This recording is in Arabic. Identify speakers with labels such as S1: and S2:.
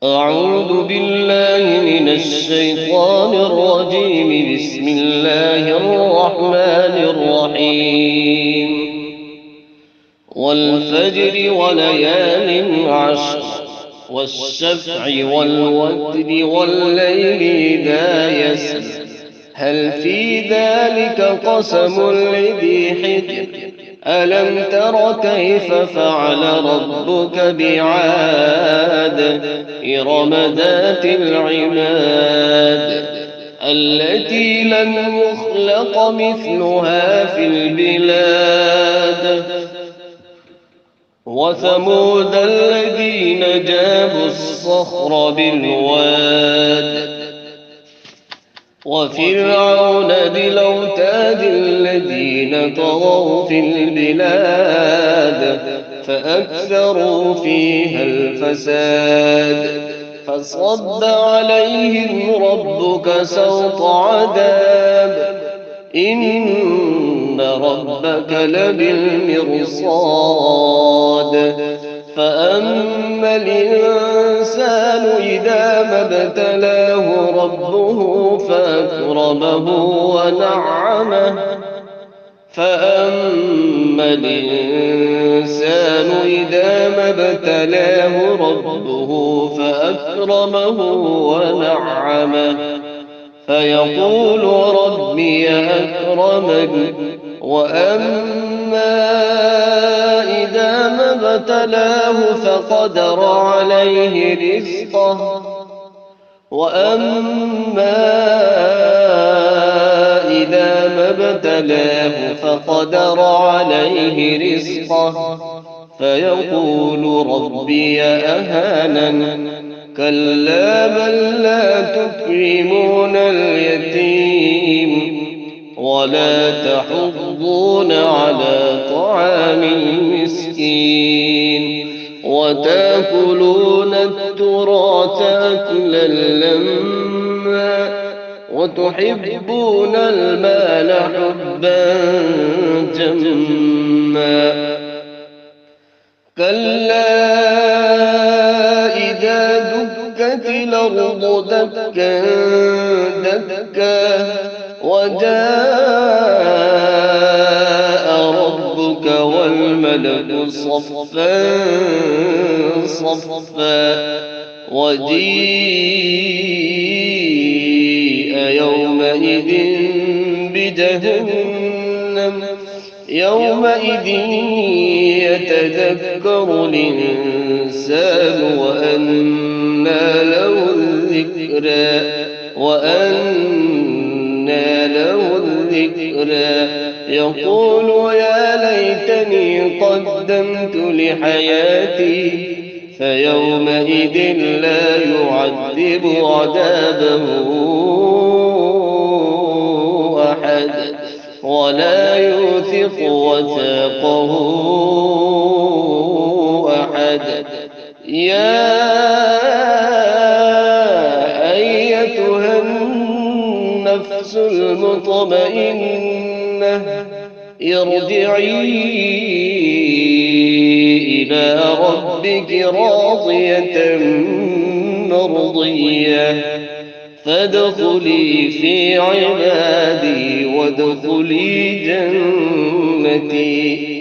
S1: أعوذ بالله من الشيطان الرجيم. بسم الله الرحمن الرحيم. والفجر وليال عشر والشفع والوتر والليل إذا يسر هل في ذلك قسم لذي حجر ألم تر كيف فعل ربك بعاد إرم ذات العماد التي لم يخلق مثلها في البلاد وثمود الذين جابوا الصخر بالواد وفرعون ذي الأوتاد الذين طغوا في البلاد فأكثروا فيها الفساد فصب عليهم ربك سوط عذاب إن ربك لبالمرصاد فأما الإنسان إذا ما ابتلاه ربه فأكرمه ونعمه فأما الإنسان إذا ما ابتلاه ربه فأكرمه ونعمه فيقول ربي أكرمن وأما إذا ما ابتلاه فقدر عليه رزقه وأما إذا ما ابتلاه فقدر عليه رزقه فيقول ربي أهانن كلا بل لا تكرمون اليتيم ولا تحضون على طعام المسكين وتأكلون التراث أكلا لما وتحبون المال حبا جما كلا إذا دكت الأرض دكا دكا وجاء ربك والملك صفا صفا وجيء يومئذ بجهنم يومئذ يتذكر الإنسان وأنى له الذكرى يقول يا ليتني قدمت لحياتي فيومئذ لا يعذب عذابه أحد ولا يوثق وثاقه أحد يا أيتها النفس المطمئنة ارجعي إلى ربك راضية مرضية فادخلي في عبادي وادخلي جنتي